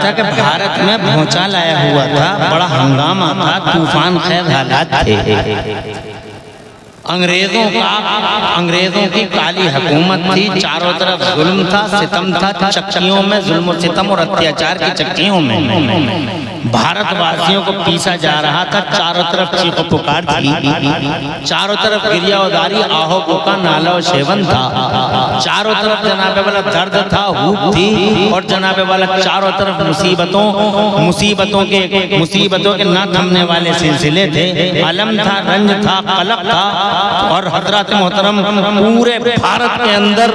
था कि भारत में भूचाल आया हुआ था, बड़ा हंगामा था, तूफान खैर हालात थे। अंग्रेजों की काली हुकूमत थी, चारों तरफ जुल्म था, सितम था, चक्कियों में जुल्म सितम और अत्याचार की चक्कियों में भारतवासियों को पीसा जा रहा था। चारों तरफ चीखो पुकार थी, चारों तरफ गिरियावदारी, आहो बोका, नाला और सेवन था, चारों तरफ जनाबे वाला दर्द था, हुक थी, और जनाबे वाला चारों तरफ मुसीबतों के ना थमने वाले सिलसिले थे। अलम था, रंज था, कलक था, और हजरत मोहतरम पूरे भारत के अंदर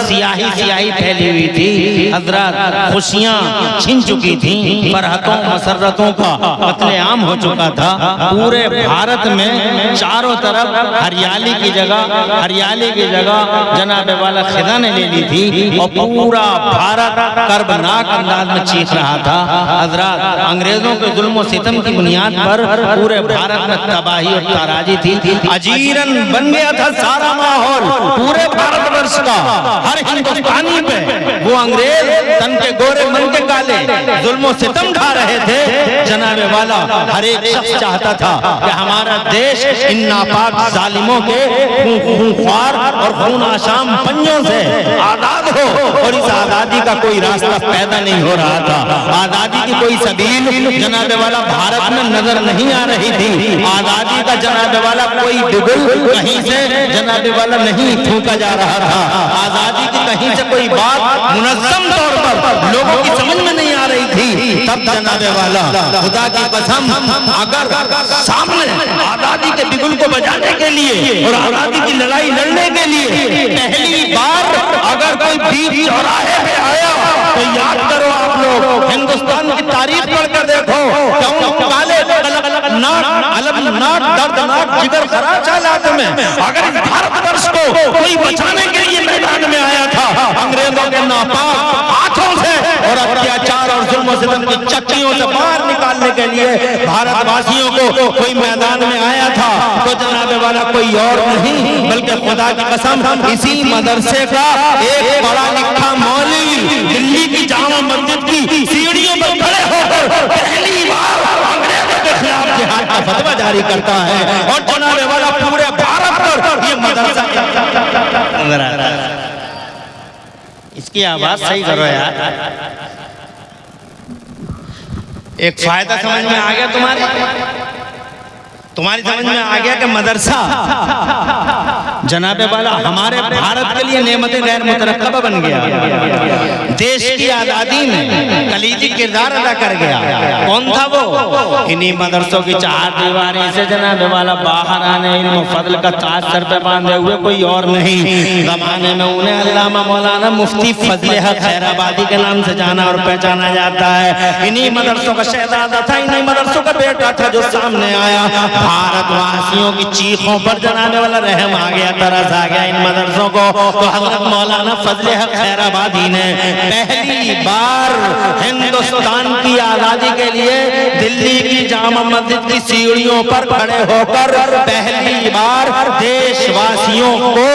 सियाही फैली हुई थी। हजरत खुशियां छिन चुकी थी, फरहतों मसरतों का कत्लेआम हो चुका था। पूरे भारत में चारों तरफ हरियाली की जगह जनाबे वाला खिदा ने ले ली थी, और पूरा भारत कर्बनाक अंदाज में चीख रहा था। हजरत अंग्रेजों के जुल्म और सितम की बुनियाद पर पूरे भारत में तबाही और ताराजी थी। अजीरन बन गया था सारा माहौल पूरे भारतवर्ष का। हर हिंदुस्तानी पे वो अंग्रेज तन के गोरे मन के काले जुल्म और सितम ढा रहे थे। जनाबे वाला हर एक शख्स चाहता था कि हमारा देश इन नापाक जालिमों के खूंखार और खून आशाम पंजों से आजाद हो, और इस आजादी का कोई रास्ता पैदा नहीं हो रहा था। आजादी की कोई सबील जनाबे वाला भारत में नजर नहीं आ रही थी। आजादी का जनाबे वाला कोई बिगुल कहीं से जनाबे वाला नहीं फूंका जा रहा था। आजादी की कहीं से कोई बात मुनज़्ज़म तौर पर लोगों की समझ में नहीं आ रही थी। तब जनाबे वाला खुदा की कसम, अगर सामने आजादी के बिगुल को बजाने के लिए और आजादी की लड़ाई लड़ने के लिए पहली बार अगर कोई बीच चौराहे में आया तो याद करो आप लोग, हिंदुस्तान की तारीख पढ़कर देखो, काले अलमनाक दर्दनाक जिगर खराज हालात में अगर इस भारतवर्ष को कोई बचाने के लिए मैदान में आया था, अंग्रेजों के नापाक हाथों से और अत्याचार और जुल्म सितम की चक्कियों से बाहर निकालने के लिए भारतवासियों को कोई मैदान में आया था, तो जनाबे वाला कोई और नहीं बल्कि खुदा की कसम इसी मदरसे का एक पढ़ा लिखा मौलवी दिल्ली की जामा मस्जिद की सीढ़ियों पर खड़े होकर पहली बार अंग्रेजों के खिलाफ जिहाद का फतवा जारी करता है। और जनाबे वाला पूरे भारत पर ये मदरसा इसकी आवाज सही करो यार। एक फायदा समझ में आ गया तुम्हारी समझ में आ गया कि मदरसा जनाबे वाला हमारे भारत के लिए नेमत गैर मुतरक्कबा बन गया। देश की आजादी में कलीदी किरदार अदा कर गया। कौन था वो? इन्हीं मदरसों की चार दीवारी से जनाबे वाला बाहर आने इल्म फजल का ताज सर पे बांधे हुए कोई और नहीं। जमाने में उन्हें अल्लामा मौलाना मुफ्ती फजले हक खैराबादी के नाम से जाना और पहचाना जाता है। इन्हीं मदरसों का शहजादा था, इन्हीं मदरसों का बेटा था जो सामने आया। भारतवासियों की चीखों पर जनाने वाला रहम आ गया, तरस आ गया इन मदरसों को। तो हजरत मौलाना फजले हक खैराबादी ने पहली बार हिंदुस्तान की आजादी के लिए दिल्ली की जामा मस्जिद की सीढ़ियों पर खड़े होकर पहली बार देशवासियों को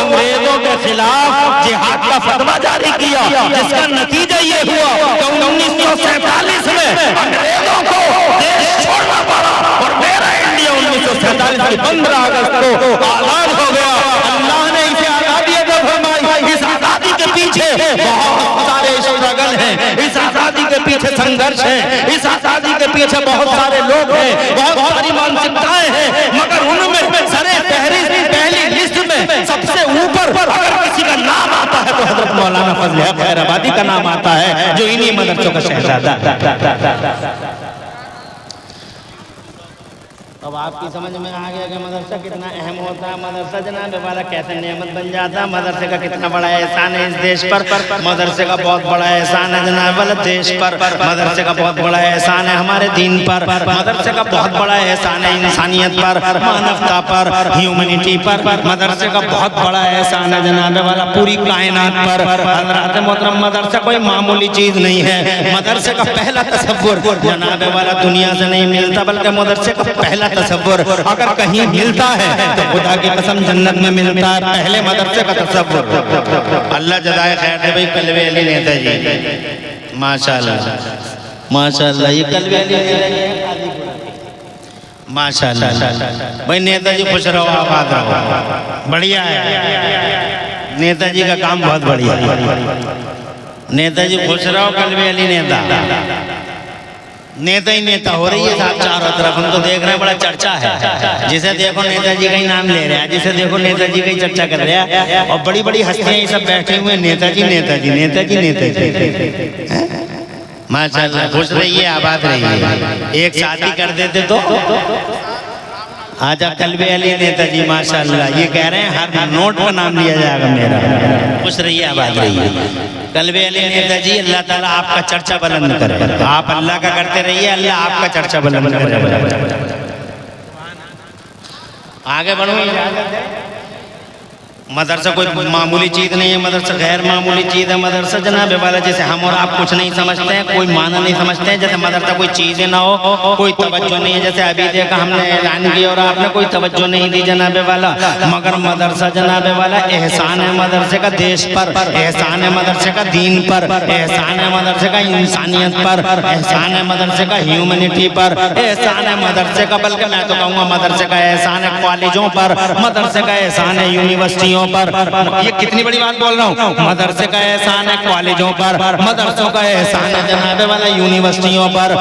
अंग्रेजों के खिलाफ जिहाद का फतवा जारी किया, जिसका नतीजा ये हुआ कि 1947 में अंग्रेजों को देश छोड़ना पड़ा और मेरा इंडिया 1947 की 15 अगस्त को आजाद हो गया। अल्लाह ने इसे आजादी अदा फरमाई। इस आजादी के पीछे बहुत सारे स्ट्रगल हैं, इस आजादी के पीछे संघर्ष है, इस आजादी के पीछे बहुत सारे लोग हैं, बहुत सारी मानसिकताएं हैं, मगर उनमें सरे फहरिस्त पहली लिस्ट में सबसे ऊपर अगर किसी का नाम आता है तो हजरत मौलाना फजले हक खैराबादी का नाम आता है, जो इन्हीं मदरसों का शहजादा। अब आपकी समझ में आ गया कि मदरसा कितना अहम होता है। मदरसा जनाबे वाला कैसे नेमत बन जाता है। मदरसे का कितना बड़ा एहसान है इस देश पर। मदरसे का बहुत बड़ा एहसान है जनाबे वाला देश पर। मदरसे का बहुत बड़ा एहसान है हमारे दीन पर। मदरसे का बहुत बड़ा एहसान है इंसानियत पर, मानवता पर, ह्यूमैनिटी पर। मदरसे का बहुत बड़ा एहसान है जनाबे वाला पूरी कायनात पर। हज़रात मोहतरम मदरसा कोई मामूली चीज नहीं है। मदरसे का पहला तसव्वुर जनाबे वाला दुनिया से नहीं मिलता, बल्कि मदरसे का पहला तसव्वुर अगर कहीं मिलता है तो खुदा की कसम जन्नत में मिलता है। पहले मदरसे का तसव्वुर। अल्लाह जज़ाए खैर दे भाई कलवे अली नेता जी। माशाल्लाह माशाल्लाह। ये कल माशाल्लाह भाई नेताजी खुश रहो, आबाद रहो, बढ़िया है। नेताजी का काम बहुत बढ़िया है। नेताजी खुश रहो, कलवे अली नेता नेता ही नेता हो रही है साहब चारों तरफ। हम तो देख रहे हैं बड़ा चर्चा है, जिसे देखो नेताजी का ही नाम ले रहे हैं, जिसे देखो नेताजी का ही चर्चा कर रहे हैं। और बड़ी बड़ी हस्तियां ये सब बैठे हुए नेताजी नेताजी नेताजी नेताजी। माशाल्लाह खुश रहिए, आबाद रहिए। एक शादी कर देते तो आजा कलवे अली नेताजी माशाल्लाह। ये कह रहे हैं हर नोट का नाम लिया जाएगा मेरा। खुश रहिए, आबाद रहिए। कलवे अली नेताजी, अल्लाह ताला आपका चर्चा बुलंद करे। आप अल्लाह का करते रहिए, अल्लाह आपका चर्चा बुलंद करे। आगे बढ़ो। मदरसा कोई मामूली चीज़ नहीं है, मदरसा गैर मामूली चीज़ है। मदरसा जनाब वाला जैसे हम और आप कुछ नहीं समझते हैं, कोई माना नहीं समझते हैं, जैसे मदरसा कोई चीज़ें ना हो, कोई तवज्जो नहीं है। जैसे अभी देखा हमने ऐलान किया और आपने कोई तवज्जो नहीं दी जनाब वाला। मगर मदरसा जनाब वाला एहसान है मदरसे का देश पर, एहसान है मदरसे का दीन पर, एहसान है मदरसे का इंसानियत पर, एहसान है मदरसे का ह्यूमैनिटी पर, एहसान है मदरसे का, बल्कि मैं तो कहूँगा मदरसे का एहसान है कॉलेजों पर, मदरसे का एहसान है यूनिवर्सिटियों पर। ये कितनी बड़ी बात बोल रहा हूँ। मदरसे का एहसान है कॉलेजों पर, मदरसों का एहसान है जनाबे वाला यूनिवर्सिटियों पर।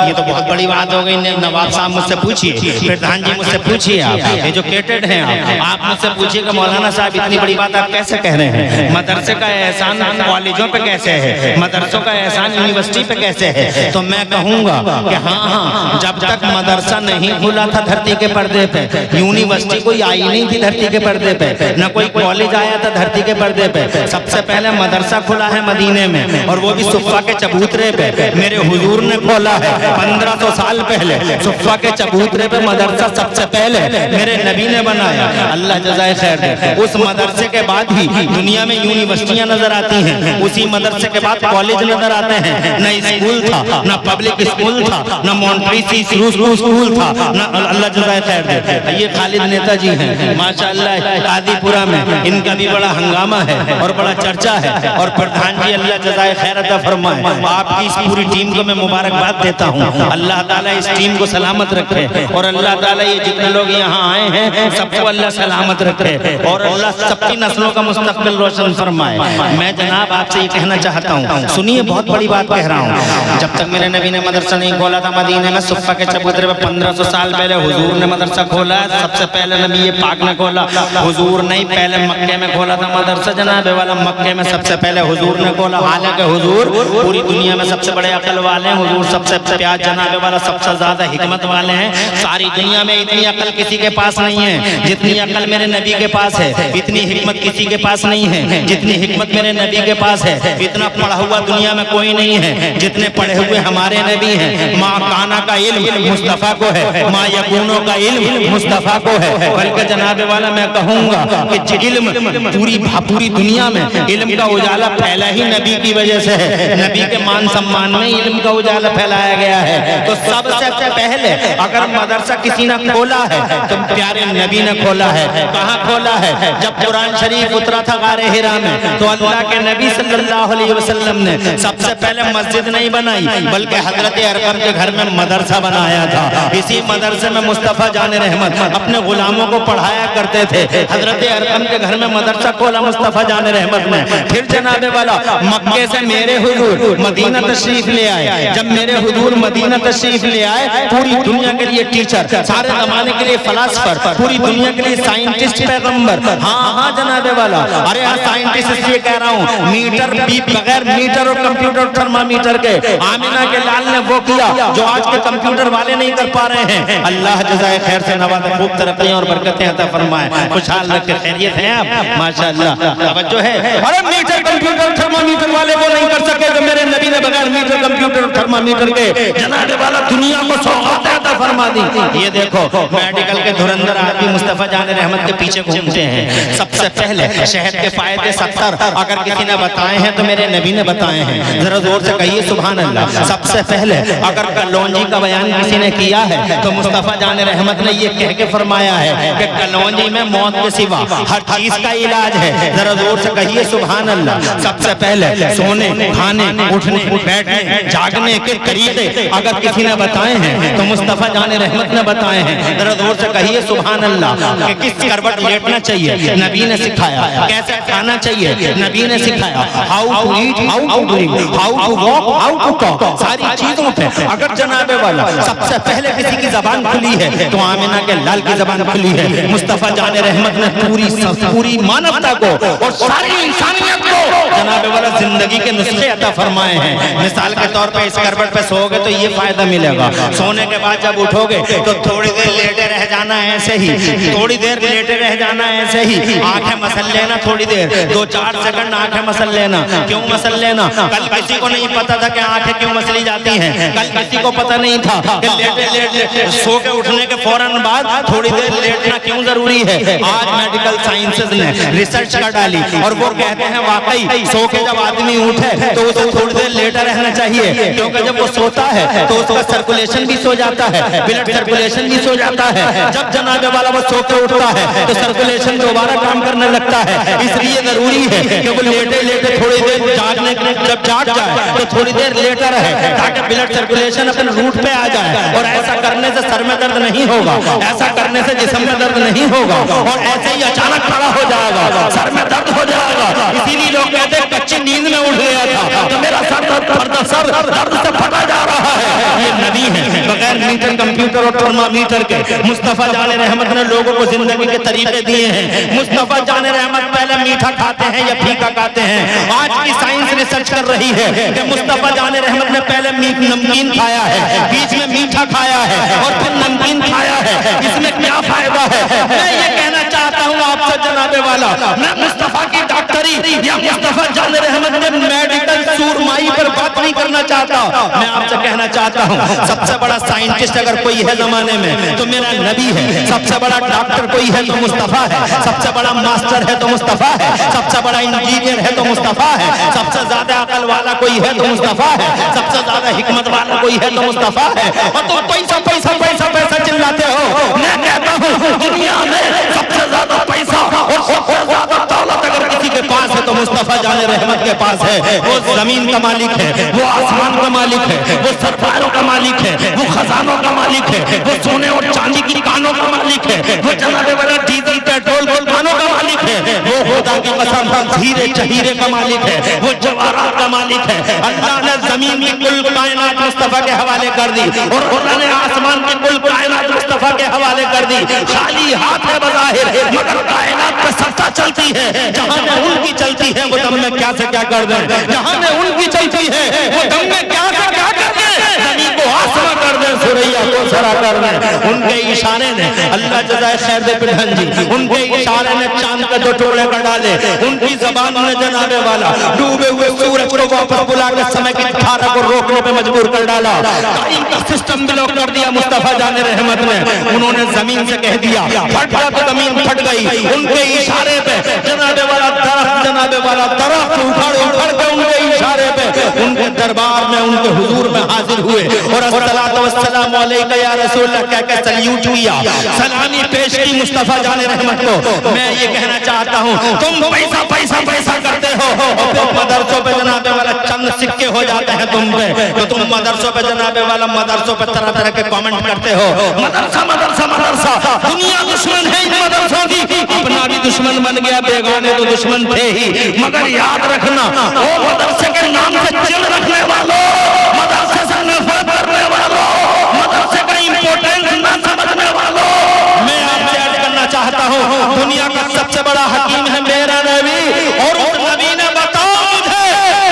ये तो बहुत बड़ी बात हो गई। नवाब साहब मुझसे पूछिए, प्रधान जी मुझसे पूछिए, आप एजुकेटेड हैं, आप मुझसे पूछिए कि मौलाना साहब इतनी बड़ी बात आप कैसे कह रहे हैं? मदरसे का एहसान कॉलेजों पे कैसे है, मदरसों का एहसान यूनिवर्सिटी पे कैसे है? तो मैं कहूँगा कि हाँ, जब तक मदरसा नहीं खुला था धरती के पर्दे पे, यूनिवर्सिटी कोई आई नहीं थी धरती के पर्दे पे, न कोई कॉलेज आया था धरती के पर्दे पे। सबसे पहले मदरसा खुला है मदीने में, और वो भी सुफ़ा के चबूतरे पे। मेरे हुजूर ने खोला है 1500 साल पहले सुफ़ा के चबूतरे पे मदरसा सबसे पहले मेरे नबी ने बनाया। अल्लाह जज़ाए खैर दे। उस मदरसे के बाद ही दुनिया में यूनिवर्सिटियां नजर आती हैं, उसी मदरसे के बाद कॉलेज नजर आते हैं। न स्कूल था, न पब्लिक स्कूल था, न मॉन्ट्री स्कूल था, न अल्लाह जज़ाए खैर दे। ये खालिद नेताजी हैं माशाअल्लाह, कादीपुरा में इनका भी बड़ा हंगामा है और बड़ा चर्चा है। और प्रधान जी अल्लाह जज़ाए खैर अता फरमाए, आपकी इस पूरी टीम को मैं मुबारकबाद देता हूँ। अल्लाह ताला इस टीम को सलामत रखे, और अल्लाह ताला ये जितने लोग यहाँ आए हैं सबको अल्लाह सलामत रखे, और अल्लाह सबकी नस्लों का मुस्तकबिल रोशन फरमाए। मैं जनाब आपसे ये कहना चाहता हूँ, सुनिए बहुत बड़ी बात कह रहा हूँ। जब तक मेरे नबी ने मदरसा नहीं खोला था मदीने में सुफ़ा के चबूतरे पे, 1500 साल पहले हुजूर ने मदरसा खोला। सबसे पहले नबी ये पाक ने खोला, हुजूर नहीं, पहले मक्के में खोला था मदरसा जनाब वाला। मक्के में सबसे पहले हुजूर ने खोला। हालांकि हुजूर पूरी दुनिया में सबसे बड़े अकल वाले हैं, हुजूर सबसे प्यार जनाब वाला, सबसे ज्यादा हिकमत वाले हैं। सारी दुनिया में इतनी अकल किसी के पास नहीं है जितनी अकल मेरे नबी के पास है, इतनी हिकमत किसी के पास नहीं है जितनी हिकमत मेरे नबी के पास है। इतना पढ़ा हुआ दुनिया में कोई नहीं है जितने पढ़े हुए हमारे नबी हैं। माँ काना का इल्म मुस्तफ़ा को है, माँ यकूनो का इल्म मुस्तफ़ा को है। बल्कि जनाब वाला मैं कहूँगा कि इल्म पूरी दुनिया में इल्म का उजाला फैला ही नबी की वजह से है। नबी के मान सम्मान में इल्म का उजाला फैलाया गया है। तो सबसे पहले अगर मदरसा किसी ने खोला है तो प्यारे नबी ने खोला है। कहाँ खोला है? जब कुरान शरीफ उतरा था गारे हिरा में, तो अल्लाह के नबी सल्लल्लाहु अलैहि वसल्लम ने सबसे पहले मस्जिद नहीं बनाई, बल्कि हजरत अरकम के घर में मदरसा बनाया था। इसी मदरसे में मुस्तफ़ा जान रहमत अपने गुलामों को पढ़ाया करते थे। हजरत अरकम के घर में मदरसा खोला मुस्तफ़ा जान रहमत ने। फिर जनाबे वाला मक्के से मेरे हुजूर मदीना तशरीफ ले आए। जब मेरे हुजूर मदीना तशरीफ ले आए, पूरी दुनिया के लिए टीचर, सारे जमाने के लिए फलासफर, पूरी दुनिया के लिए साइंटिस्ट, पैगंबर। हाँ जनाबे वाला, अरे हाँ साइंटिस्ट इसलिए कह रहा हूँ, मीटर भी बगैर मीटर और कंप्यूटर थर्मामीटर के आमिना के लाल ने वो किया जो आज के कंप्यूटर वाले नहीं कर पा रहे हैं। अल्लाह जज़ाए खैर से नवाज़े, खूब तरक्की और बरकतें अता फरमाए, खुशहाल रखे, खैरियत हैं आप माशाअल्लाह। तवज्जो है। अरे मीटर कंप्यूटर थर्मामीटर वाले वो नहीं कर सके जो मेरे नबी ने बगैर मीटर कंप्यूटर थर्मामीटर के जनाब वाला दुनिया को सौगात अता फरमा दी। ये देखो मेडिकल के धुरंधर आदमी मुस्तफ़ा जान रहमत के पीछे घूमते हैं। सबसे पहले शहद के फायदे 70 अगर किसी ने बताए हैं तो मेरे नबी ने बताए हैं। जरा जोर से कहिए सुभान अल्लाह। सबसे पहले अगर कलौंजी का बयान किसी ने किया है तो मुस्तफ़ा जान रहमत ने ये कह के फरमाया है कि कलौंजी में मौत के सिवा हर चीज का इलाज है। जरा जोर से कहिए सुभान अल्लाह। सबसे पहले सोने, खाने, उठने, बैठने, जागने के तरीके अगर किसी ने बताए हैं तो मुस्तफा जान रहमत ने बताए हैं। जरा जोर से कहिए सुभान अल्लाह। कि किस करवट लेटना चाहिए नबी ने सिखाया, कैसे खाना चाहिए नबी ने सिखाया, how to eat, how to drink, how to walk, how to talk, सारी चीजों पे अगर जनाबे वाला सबसे पहले किसी की जबान खुली है तो आमिना के लाल की जबान खुली है। मुस्तफा जान रहमत ने पूरी मानवता को और सारी इंसानियत को जनाबे वाला जिंदगी के नुस्खे अता फरमाए हैं। मिसाल के तौर पे इस करवट पे सोओगे तो ये फायदा मिलेगा, सोने के बाद जब उठोगे तो थोड़ी देर लेटे रह जाना ऐसे ही, थोड़ी देर लेटे रह जाना ऐसे ही, आंखें मसल लेना थोड़ी देर, 2-4 सेकंड आंखें मसल लेना। क्यों मसल लेना? कल किसी को नहीं पता था कि आंखें क्यों मसली जाती हैं, कल किसी को पता नहीं था कि लेटे सो के उठने के फौरन बाद थोड़ी देर लेटना क्यों जरूरी है। आज मेडिकल साइंसेज ने रिसर्च कर डाली और वो कहते हैं वाकई सो के जब आदमी उठे तो उसे थोड़ी देर लेटा रहना चाहिए, क्योंकि जब वो सोता है तो उसका सर्कुलेशन भी सो जाता है, ब्लड सर्कुलेशन भी सो जाता है। जब जनाबे वाला वो सो के उठता है तो सर्कुलेशन दोबारा काम करने लगता है। इसलिए जरूरी है कि वो लेटे लेटे थोड़ी देर जागने के जब जाग जाए तो थोड़ी देर लेटा रहे ताकि ब्लड सर्कुलेशन अपने रूट पे आ जाए। और ऐसा करने से सर में दर्द नहीं होगा, ऐसा करने से जिस्म में दर्द नहीं होगा और ऐसे ही अचानक खड़ा हो जाएगा, सर में दर्द हो जाएगा। इसीलिए लोग कहते हैं कच्ची नींद में उठ गया था तो मेरा सर दर्द से फटा जा रहा है। ये नबी है, बगैर मीटर, कंप्यूटर और थर्मामीटर के मुस्तफा जान रहमत ने लोगों को जिंदगी के तरीके दिए हैं। मुस्तफा जान रहमत पहले मीठा खाते हैं या फीका खाते हैं। आज की साइंस रिसर्च कर रही है कि मुस्तफा जान रहमत ने पहले नमकीन खाया है, बीच में मीठा खाया है और फिर नमकीन खाया है। इसमें क्या फायदा है? मैं ये कहना चाहता हूँ आपसे जनाबे वाला, मैं मुस्तफा की डॉक्टरी या मुस्तफा जान रहमत ने मेडिकल सूरमाई पर बात नहीं करना चाहता। मैं आपसे कहना चाहता हूँ सबसे बड़ा साइंटिस्ट अगर कोई है जमाने में तो मेरा नबी है, सबसे बड़ा डॉक्टर कोई है तो मुस्तफा है, सबसे बड़ा मास्टर है तो मुस्तफा है, सबसे बड़ा इंजीनियर है तो मुस्तफा है, सबसे ज्यादा अकल वाला कोई है तो मुस्तफा है, सबसे ज्यादा हिकमत वाला कोई है तो मुस्तफा है। और तो पैसा पैसा पैसा पैसा चिल्लाते हो। मैं कहता हूँ दुनिया में सबसे ज्यादा पैसा और सबसे ज्यादा दौलत अगर किसी के पास है तो मुस्तफा जान रहमत के पास है। वो जमीन का मालिक है, वो आसमान का मालिक है, वो सरदारों का मालिक है, वो खजानों का मालिक है, वो सोने और चांदी की कानों का मालिक है, वो जनाबे वाला डीजल पेट्रोल कानों का मालिक है, वो खुदा की कसम हीरे चहीरे का मालिक है, वो जवाहरात का मालिक है। अल्लाह ने जमीन की कुल कायनात मुस्तफा के हवाले कर दी और खुदा ने आसमान की कुल कायनात मुस्तफा के हवाले कर दी। खाली हाथ है बज़ाहिर मगर कायनात पे सत्ता चलती है। जहां में उनकी चलती है वो दम में क्या से क्या कर दे, जहां में उनकी चलती है वो दम में क्या से क्या कर दे, जमीन को आसमां कर दे, सुरैया को सरा कर दे। उनके इशारे ने अल्लाह जज़ाए खैर दे पिढ़न जी, उनके इशारे ने चांद के 2 टुकड़े कर डाले। उनकी जबान ने जनाबे वाला डूबे हुए सूरज को वापस बुला के समय की धारा को रोकने पे मजबूर कर डाला। टाइम का सिस्टम ब्लॉक कर दिया मुस्तफा जान रहमत ने। उन्होंने जमीन से कह दिया फट जा तो जमीन फट गई। उनके इशारे पे जनाबे वाला दरख्त उखड़ के उनके इशारे पे उनके दरबार में उनके हुजूर में हाजिर हुए और अस्सलातु वस्सलामु अलैका या रसूल अल्लाह कह के सल्यूट किया, सलामी पेश की मुस्तफा जान रहमत को। मैं ये कहना चाहता हूँ तुम पैसा पैसा पैसा करते हो और फिर मदरसों पे जनाबे वाला चंद सिक्के हो जाते हैं तुम पे, तो तुम मदरसों पे जनाबे वाला मदरसों पे तरह तरह के कमेंट करते हो। मदरसा मदरसा मदरसा, दुनिया दुश्मन है इन मदरसों की, अपना भी दुश्मन बन गया, बेगाने तो दुश्मन थे ही। मगर याद रखना वो मदरसे के नाम से चिढ़ रखने वालों, मदरसे से नफरत करने वालों, मदरसे का इम्पोर्टेंस न समझने वालों, मैं आपसे अर्ज करना चाहता हूँ दुनिया का सबसे बड़ा हकीम है मेरा नबी। और उस नबी ने बताओ मुझे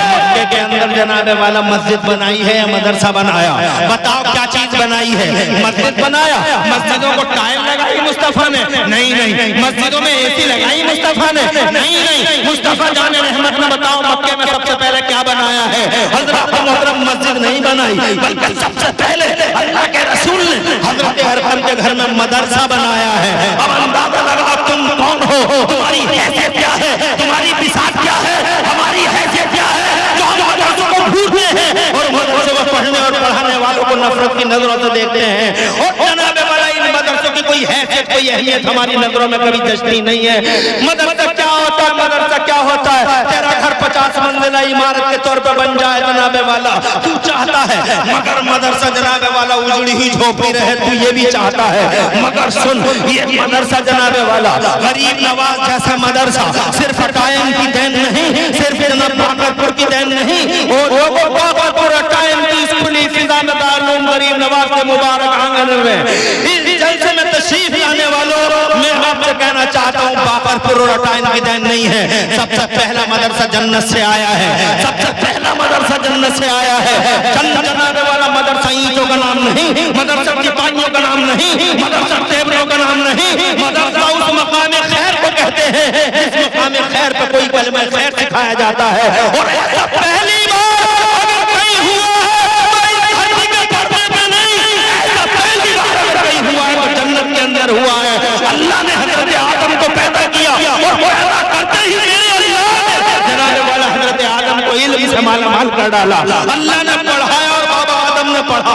मक्के के अंदर जनाबे वाला मस्जिद बनाई है या मदरसा बनाया? बताओ क्या चीज बनाई है? मस्जिद बनाया? मस्जिदों को टाइल लगाई मुस्तफा ने? नहीं नहीं। मस्जिदों में एसी लगाई मुस्तफा ने? नहीं नहीं। मुस्तफा जान रहमत ने बताओ मक्के में सबसे पहले क्या बनाया है? हजरत मोहतरम मस्जिद नहीं बनाई बल्कि सबसे पहले अल्लाह के रसूल ने हजरत अरकम के घर में मदरसा बनाया है। अब अंदाजा लगा तुम कौन हो, तुम्हारी हैसियत क्या है, तुम्हारी बिसात क्या है, हमारी हैसियत क्या है जो हम मदरसों को भूलते हैं और मदरसों को पढ़ने और पढ़ाने वालों को नफरत की नजरों से देखते हैं। और जनाबे वाला इन मदरसों की कोई हैसियत कोई अहमियत हमारी नजरों में कभी दृष्टि नहीं है। मदरसा क्या होता है, मदरसा क्या होता है? तेरा घर 50 मंजिला इमारत के तौर पर बन जाए जनाबे वाला, तू चाहता है, मगर मदरसा जनाबे वाला उजड़ी हुई झोपड़ी रहे, तू ये भी चाहता है। मगर सुन, ये मदरसा जनाबे वाला गरीब नवाज जैसा मदरसा सिर्फ टाइम की देन नहीं, सिर्फ जनाब बाकरपुर की देन नहीं, और बाकरपुर टाइम की स्कूली फिजा में दारुल गरीब नवाज के मुबारक आंगन में इस जलसे में तशरीफ लाने वालों, मैं आपसे कहना चाहता हूँ, बाकरपुर और टाइम की देन नहीं है। सबसे पहला मदरसा जन्नत से आया है, सबसे पहला मदरसा जन्नत से आया है। जनाबे वाला मदरसा ईंटों का नाम नहीं, मदरसा सिपाहियों का नाम नहीं, मदरसा टेबलों का नाम नहीं, मदरसा उस मकाम खैर को कहते हैं जिस मकाम खैर पे कोई कलमा खैर सिखाया जाता है। और ऐसा पहली बार अगर कहीं हुआ है तो इस धरती के पर्दे पे नहीं, ऐसा पहली बार अगर कहीं हुआ है तो जन्नत के अंदर हुआ है। अल्लाह ने हजरत आदम को पैदा किया और पैदा करते ही मेरे अल्लाह ने जनाबे वाला हजरत आदम को इल्म से मालामाल कर डाला। अल्लाह ने पढ़ाया और बाबा आदम ने पढ़ा।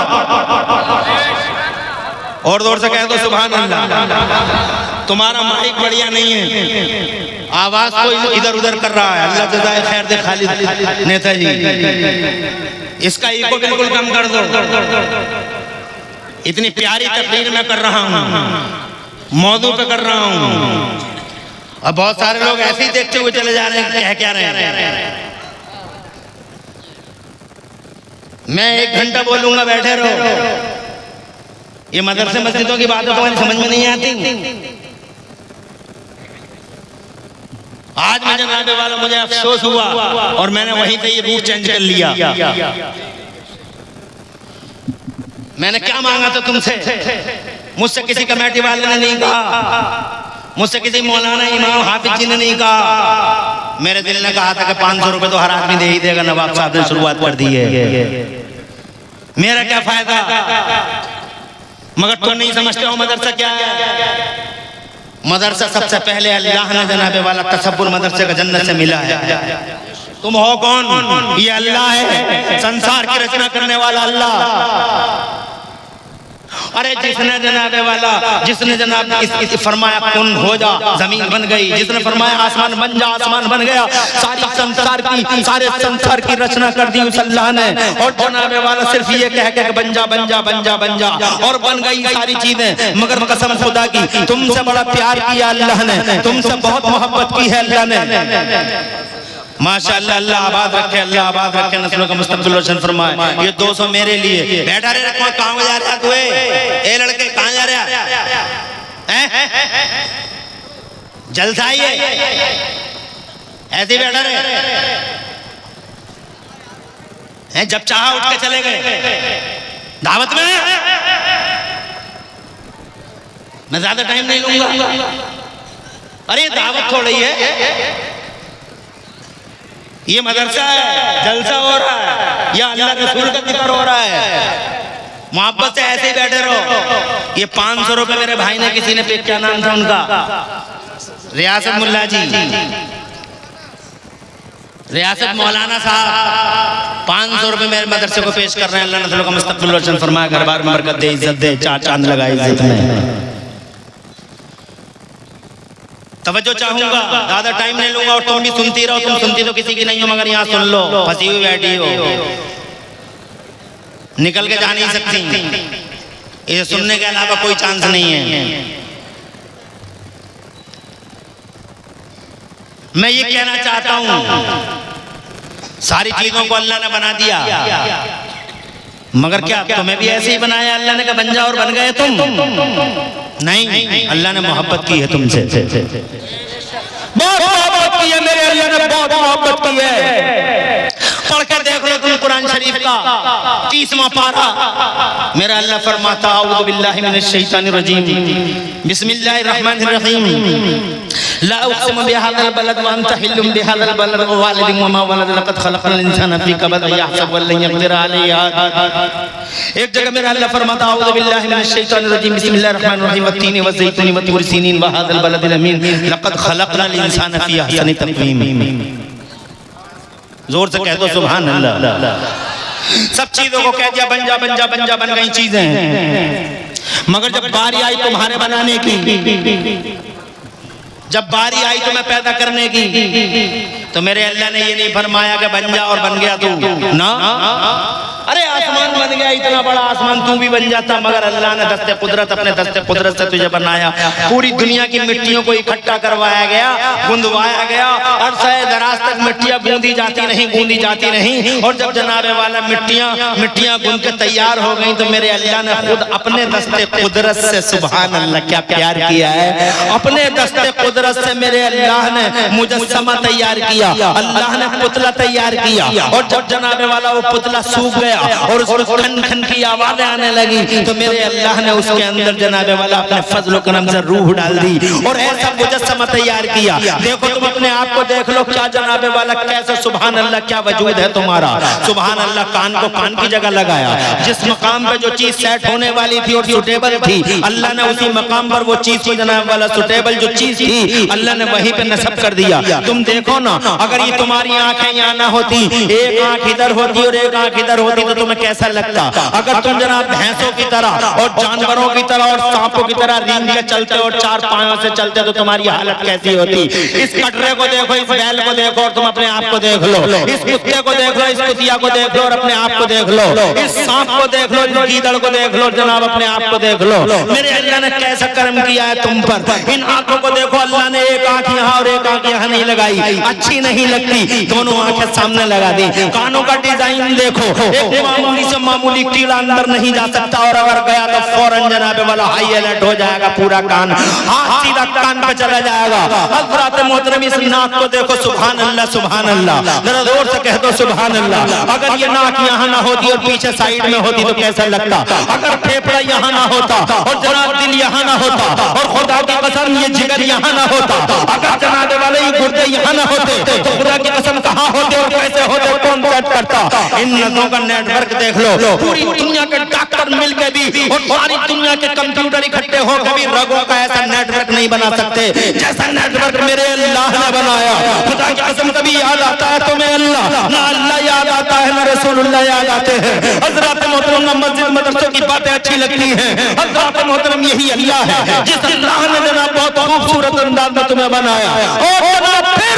और जोर से कह दो सुभान अल्लाह। तुम्हारा माइक बढ़िया नहीं है, आवाज को इधर उधर कर रहा है। अल्लाह जज़ाए खैर दे खालिद नेताजी, इसका इको बिल्कुल कम कर दो। इतनी प्यारी तकरीर मैं कर रहा हूँ, मौजू पे कर रहा हूँ, अब बहुत सारे लोग ऐसे ही देखते हुए चले जा रहे हैं, कह क्या रहे हैं। मैं 1 घंटा बोलूंगा, बैठे रहो। ये मदरसे मस्जिदों की बातें तुम्हारी समझ में नहीं आती। आज में जनाबे वाला मुझे अफसोस हुआ और मैंने वहीं पे ये रूट चेंज कर लिया। मैंने क्या मांगा था तुमसे? मुझसे किसी कमेटी वाले ने नहीं कहा, मुझसे किसी मौलाना इमाम हाफिज जी ने नहीं कहा। मेरे दिल ने कहा था कि 500 रुपए तो हर आदमी दे ही देगा। नवाब साहब ने शुरुआत कर दी है, मेरा क्या फायदा? मगर तुम नहीं समझते हो मदरसा क्या है। मदरसा सबसे पहले अल्लाह ने जनाबे वाला तसव्वुर मदरसे का जन्नत से मिला है। तुम हो कौन? ये अल्लाह है, संसार की रचना करने वाला अल्लाह। अरे जिसने जनाबे वाला, जिसने जनाब इस फरमाया कुन हो जा, जमीन बन गई। जिसने फरमाया आसमान बन जा, आसमान बन गया। सारे संसार की रचना कर दी उस अल्लाह ने। और जनाबे वाला सिर्फ ये कह के बन जा बन जा बन जा बन जा, और बन गई सारी चीजें। मगर कसम खुदा की, तुमसे बड़ा प्यार किया अल्लाह ने, तुमसे बहुत मोहब्बत की है अल्लाह ने। माशाअल्लाह, अल्लाह आबाद रखे, अल्लाह आबाद रखे, नस्लों का मुस्तकबिल रोशन फरमाए। ये 200 मेरे लिए। बैठा रे, रखो, कहाँ जा रहा तू? ए लड़के, कहाँ जा रहा है? जलसा ही है, ऐसे बैठा रहे। जब चाहा उठ के चले गए। दावत में मैं ज्यादा टाइम नहीं लूंगा। अरे दावत थोड़ी है, ये मदरसा है, जलसा हो रहा है, या अल्लाह के रसूल का जिक्र हो रहा है। मोहब्बत से ऐसे ही बैठे रहो। ये 500 रुपए मेरे भाई ने, किसी ने पे, क्या नाम था उनका, रियासत मुल्ला जी, रियासत मौलाना साहब, 500 रुपए मेरे मदरसे को पेश कर रहे हैं। अल्लाह नस्लों का मुस्तकबिल रोशन फरमाए, घर बार में बरकत दे, इज्जत दे, 4 चांद लगाए इज्जत में। तवज्जो चाहूंगा, ज्यादा टाइम नहीं लूंगा। और तुम भी सुनती रहो, तुम सुनती तो किसी की नहीं हो, मगर यहाँ सुन लो, फंसी हुई बैठी हो, निकल के जा नहीं सकती। इसे सुनने के अलावा कोई चांस नहीं है। मैं ये कहना चाहता हूं, सारी चीजों को अल्लाह ने बना दिया, मगर क्या तुम्हें भी ऐसे ही बनाया? अल्लाह ने कहा बन जाओ और बन गए तुम? नहीं, अल्लाह ने मोहब्बत की है तुमसे, बहुत मोहब्बत की है मेरे अल्लाह ने, बहुत मोहब्बत की है। पढ़ कर देख लो तुम कुरान शरीफ का 30वां पारा। मेरा अल्लाह फरमाता, औज़ु बिल्लाहि मिनश शैतानिर रजीम, बिस्मिल्लाहिर रहमानिर रहीम, ला उक़सिमु बिहाज़ल बलद व अंत हिल्लुम बिहाज़ल बलद व वालिदिन व मा वलद, लक़द ख़लक़नल इंसाना फ़ी कबद यहसबु अन लन यक़दिर अलैहि अहद। एक जगह मेरा अल्लाह फरमाता, औज़ु बिल्लाहि मिनश शैतानिर रजीम, बिस्मिल्लाहिर रहमानिर रहीम, वत्तीनि वज़ैतूनि वतूरि सीनीन व हाज़ल बलदिल अमीन, लक़द ख़लक़नल इंसाना फ़ी अहसनि तक़वीम। जोर से कह दो सुभान अल्लाह। सब चीजों को कह दिया बन जा बन जा बन जा, बन गई चीजें। मगर जब बारी आई तुम्हारे बनाने की, जब बारी आई तुम्हें पैदा करने की, तो मेरे अल्लाह ने ये नहीं फरमाया कि बन जा और बन गया तू ना। अरे आसमान बन गया, इतना बड़ा आसमान तू भी बन जाता, मगर अल्लाह ने दस्ते कुदरत, अपने दस्ते कुदरत से तुझे बनाया। पूरी दुनिया की मिट्टियों को इकट्ठा करवाया गया, गुंदवाया गया, और सहे दराज तक मिट्टियां गूंदी जाती नहीं, गूंदी जाती नहीं। और जब जनाबे वाला मिट्टियां गूंद के तैयार हो गई, तो मेरे अल्लाह ने खुद अपने दस्ते कुदरत से, सुभान अल्लाह क्या प्यार किया है, अपने दस्ते कुदरत से मेरे अल्लाह ने मुजस्समा तैयार किया, अल्लाह ने पुतला तैयार किया। और जब जनाबे वाला वो पुतला सूख गया और उसको खन खन की आवाजें आने लगी, तो मेरे अल्लाह ने उसके अंदर जनाबे वाला अपने फजल करम से रूह डाल दी और ऐसा मुजस्समा तैयार किया। देखो तुम अपने आप को देख लो, क्या जनाबे वाला कैसे, सुभान अल्लाह क्या वजूद है तुम्हारा, सुभान अल्लाह। कान को कान की जगह लगाया, जिस मकाम पे जो चीज सेट होने वाली थी और सुटेबल थी, अल्लाह ने उसी मकाम पर वो चीज को जनाबे वाला सुटेबल जो चीज थी, अल्लाह ने वहीं पे नस्ब कर दिया। तुम देखो ना, अगर ये तुम्हारी आंखें यहाँ ना होती, एक आंख इधर होती और एक आंख इधर होती, तो तुम्हें कैसा लगता? अगर तुम जनाब भैंसों की तरह और जानवरों की तरह और सांपों की तरह रेंग के चलते और चार पांयों से चलते, तो तुम्हारी हालत कैसी होती? इस कटरे को देखो, इस बैल को देखो और तुम अपने आप को देख लो, इस कुत्ते को देख लो, इस कुतिया को देख लो और अपने आप को देख लो, इस सांप को देख लो, इस गीदड़ को देख लो, जनाब अपने आप को देख लो। मेरे अल्लाह ने कैसा कर्म किया है तुम पर। इन आंखों को देखो, अल्लाह ने एक आंख यहाँ और एक आंख यहाँ नहीं लगाई, अच्छी नहीं लगती, दोनों आंखें सामने लगा दी। कानों का डिजाइन देखो, एक मामूली से मामूली कीड़ा अंदर नहीं जा सकता, और अगर गया तो फौरन जनाबे वाला हाई अलर्ट हो जाएगा, पूरा कान हाथ सीधा कान पे चला जाएगा। हज़रात मोहतरम इस नाक को देखो, सुभान अल्लाह, सुभान अल्लाह, जरा जोर से कह दो सुभान अल्लाह। अगर ये नाक यहाँ ना होती और पीछे साइड में होती तो कैसा लगता? अगर फेफड़ा यहाँ ना होता और जनाब दिल यहाँ ना होता और खुदा की कसम ये जिगर यहाँ ना होता, अगर जनाबे वाले ये गुर्दे यहाँ ना होते, तो खुदा की कसम कहाँ होते और कैसे होते, कौन सेट करता? इन नसों का नेटवर्क देख लो, पूरी दुनिया के डॉक्टर मिलकर भी और सारी दुनिया के कंप्यूटर इकट्ठे हो कभी रगों का ऐसा नेटवर्क नहीं बना सकते जैसा नेटवर्क मेरे अल्लाह ने बनाया। खुदा की कसम कभी याद आता है तुम्हें अल्लाह, ना अल्लाह याद आता है ना रसूलुल्लाह याद आते हैं। हज़रात मोहतरम ना मस्जिद मदरसों की बातें अच्छी लगती हैं, हज़रात मोहतरम यही अल्लाह है जिस अल्लाह ने जनाब बहुत खूबसूरत अंदाज में तुम्हें बनाया और फिर